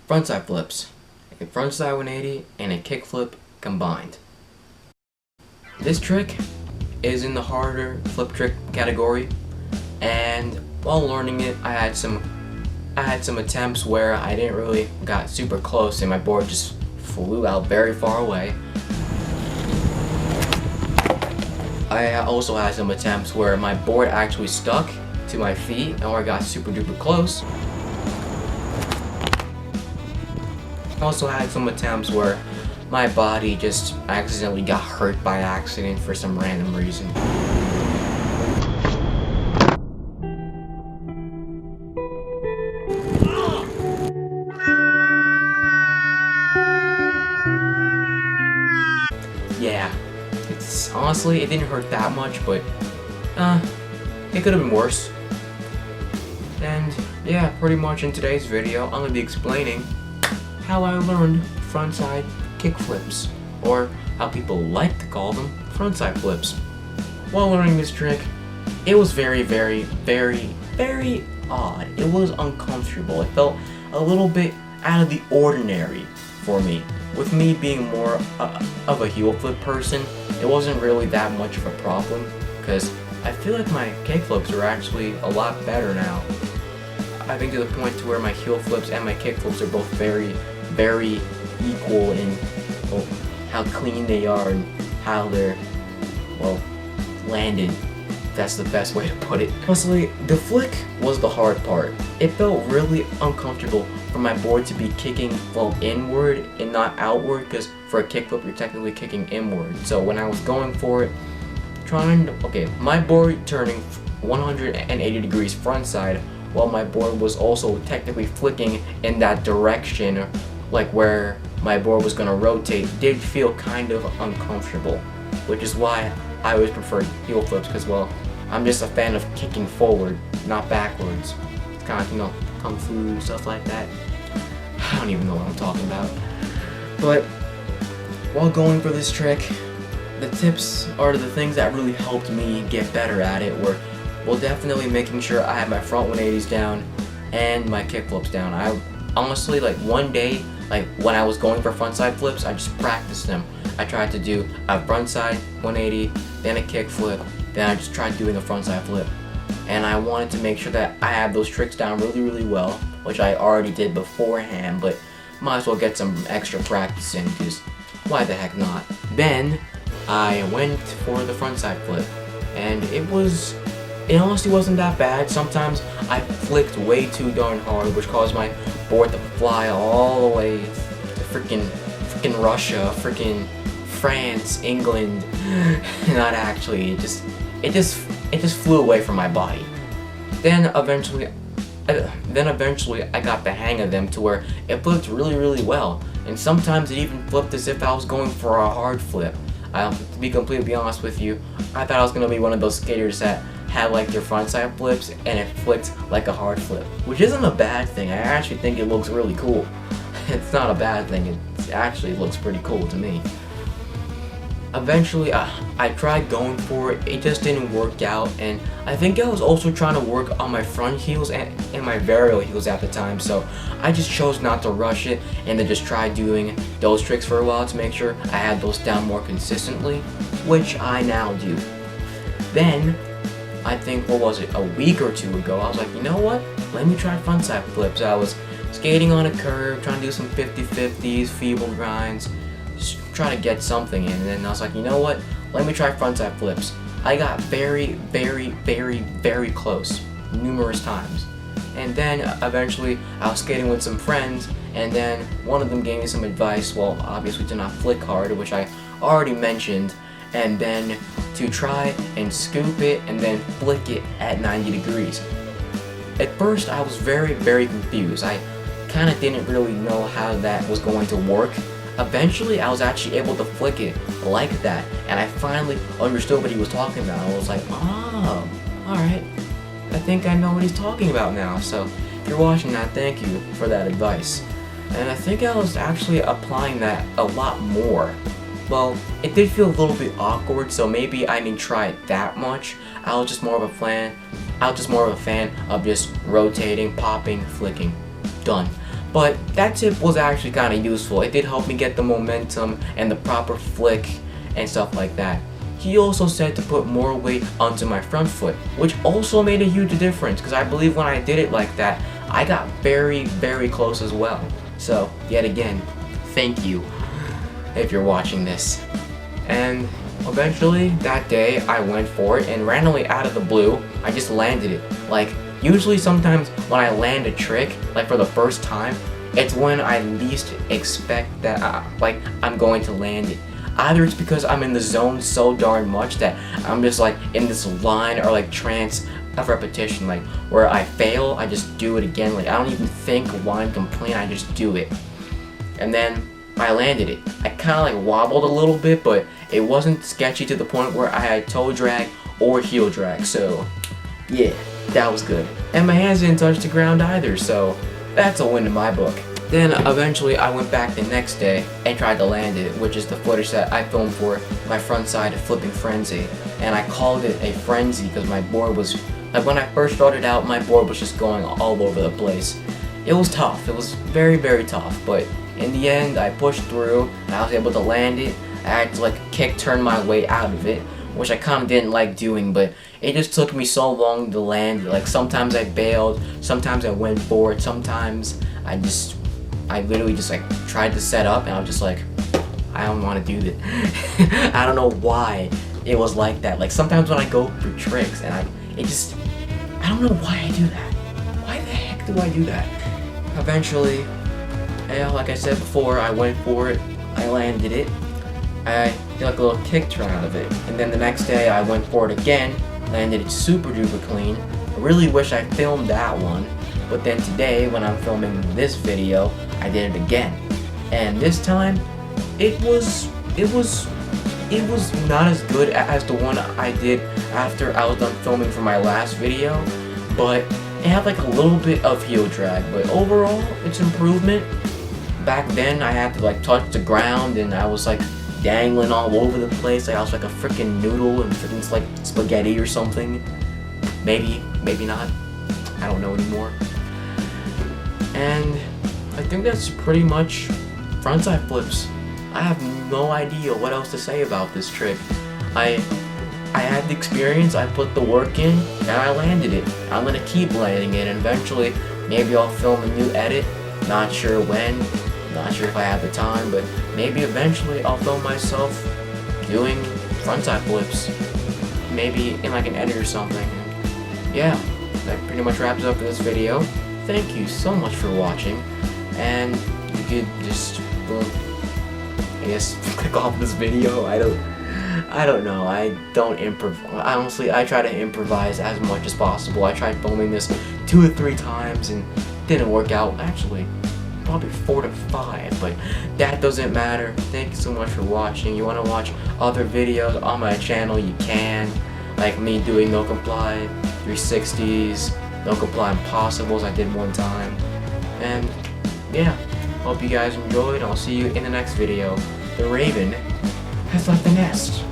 Frontside flips, a frontside 180 and a kickflip combined. This trick is in the harder flip trick category, and while learning it, I had some attempts where I didn't really got super close and my board just flew out very far away. I also had some attempts where my board actually stuck to my feet and where I got super duper close. I also had some attempts where my body just accidentally got hurt by accident for some random reason. Yeah, honestly, it didn't hurt that much, but it could have been worse. And yeah, pretty much in today's video, I'm going to be explaining how I learned frontside kickflips, or how people like to call them, frontside flips. While learning this trick, it was very odd. It was uncomfortable. It felt a little bit out of the ordinary for me. With me being more of a heel flip person, it wasn't really that much of a problem, because I feel like my kickflips are actually a lot better now. I think to the point to where my heel flips and my kickflips are both very equal in how clean they are and how they're, landed. That's the best way to put it. Honestly, the flick was the hard part. It felt really uncomfortable for my board to be kicking, inward and not outward, because for a kickflip you're technically kicking inward. So when I was going for it, my board turning 180 degrees frontside, while my board was also technically flicking in that direction, like where my board was going to rotate, did feel kind of uncomfortable, which is why I always prefer heel flips, because I'm just a fan of kicking forward, not backwards. It's kind of, kung fu, stuff like that. I don't even know what I'm talking about. But while going for this trick, the tips are the things that really helped me get better at it were, definitely making sure I had my front 180s down and my kickflips down. I honestly, one day, when I was going for frontside flips, I just practiced them. I tried to do a frontside 180, then a kickflip, then I just tried doing a frontside flip. And I wanted to make sure that I had those tricks down really well, which I already did beforehand, but might as well get some extra practice in, because why the heck not? Then I went for the frontside flip, and it honestly wasn't that bad. Sometimes I flicked way too darn hard, which caused my board to fly all the way to freaking Russia, freaking France, England. Not actually. It just flew away from my body. Then eventually I got the hang of them to where it flipped really well, and sometimes it even flipped as if I was going for a hard flip. To be completely honest with you, I thought I was gonna be one of those skaters that had their frontside flips and it flicked like a hard flip, which isn't a bad thing. I actually think it looks really cool. It's not a bad thing. It actually looks pretty cool to me. Eventually, I tried going for it. It just didn't work out, and I think I was also trying to work on my front heels and my varial heels at the time, so I just chose not to rush it and then just try doing those tricks for a while to make sure I had those down more consistently, which I now do. Then, I think, a week or two ago, I was like, you know what? Let me try frontside flips. I was skating on a curve, trying to do some 50-50s, feeble grinds, just try to get something in, and then I was like, you know what? Let me try frontside flips. I got very close, numerous times. And then eventually I was skating with some friends, and then one of them gave me some advice, obviously to not flick hard, which I already mentioned, and then to try and scoop it and then flick it at 90 degrees. At first I was very confused. I kind of didn't really know how that was going to work. Eventually I was actually able to flick it like that, and I finally understood what he was talking about. I was like, oh, alright, I think I know what he's talking about now. So if you're watching that, thank you for that advice. And I think I was actually applying that a lot more. It did feel a little bit awkward, so maybe I didn't try it that much. I was just more of a fan of just rotating, popping, flicking. Done. But that tip was actually kind of useful. It did help me get the momentum and the proper flick and stuff like that. He also said to put more weight onto my front foot, which also made a huge difference because I believe when I did it like that, I got very, very close as well. So, yet again, thank you if you're watching this. And eventually, that day, I went for it, and randomly out of the blue, I just landed it. Like, usually sometimes when I land a trick, like for the first time, it's when I least expect that I'm going to land it. Either it's because I'm in the zone so darn much that I'm just like in this line or like trance of repetition, like where I fail, I just do it again. Like I don't even think, whine, complain, I just do it. And then I landed it. I kind of like wobbled a little bit, but it wasn't sketchy to the point where I had toe drag or heel drag. So yeah, that was good. And my hands didn't touch the ground either, so that's a win in my book. Then eventually I went back the next day and tried to land it, which is the footage that I filmed for my frontside flipping frenzy. And I called it a frenzy because my board was, like when I first started out, my board was just going all over the place. It was tough, it was very, very tough, but in the end I pushed through and I was able to land it. I had to like kick turn my way out of it, which I kind of didn't like doing, but it just took me so long to land. Like sometimes I bailed, sometimes I went for it, sometimes I literally just like tried to set up and I was just like, I don't want to do this. I don't know why it was like that. Like sometimes when I go for tricks and I don't know why I do that. Why the heck do I do that? Eventually, like I said before, I went for it, I landed it, I did like a little kick turn out of it, and then the next day I went for it again, landed it super duper clean. I really wish I filmed that one, but then today when I'm filming this video, I did it again, and this time it was not as good as the one I did after I was done filming for my last video, but it had like a little bit of heel drag, but overall it's improvement. Back then I had to like touch the ground and I was like dangling all over the place, like I was like a freaking noodle and freaking like spaghetti or something. Maybe not, I don't know anymore. And I think that's pretty much frontside flips. I have no idea what else to say about this trick. I had the experience, I put the work in, and I landed it. I'm gonna keep landing it, and eventually maybe I'll film a new edit. Not sure when, not sure if I have the time, but maybe eventually I'll film myself doing frontside flips. Maybe in like an edit or something. Yeah, that pretty much wraps up this video. Thank you so much for watching, and you could just, I guess, click off this video. I don't know. I don't improvise. Honestly, I try to improvise as much as possible. I tried filming this 2 or 3 times and didn't work out. Actually, probably 4 to 5, but that doesn't matter. Thank you so much for watching. You want to watch other videos on my channel, you can. Like me doing no comply 360s, no comply impossibles I did one time. And yeah, hope you guys enjoyed. I'll see you in the next video. The Raven has left the nest.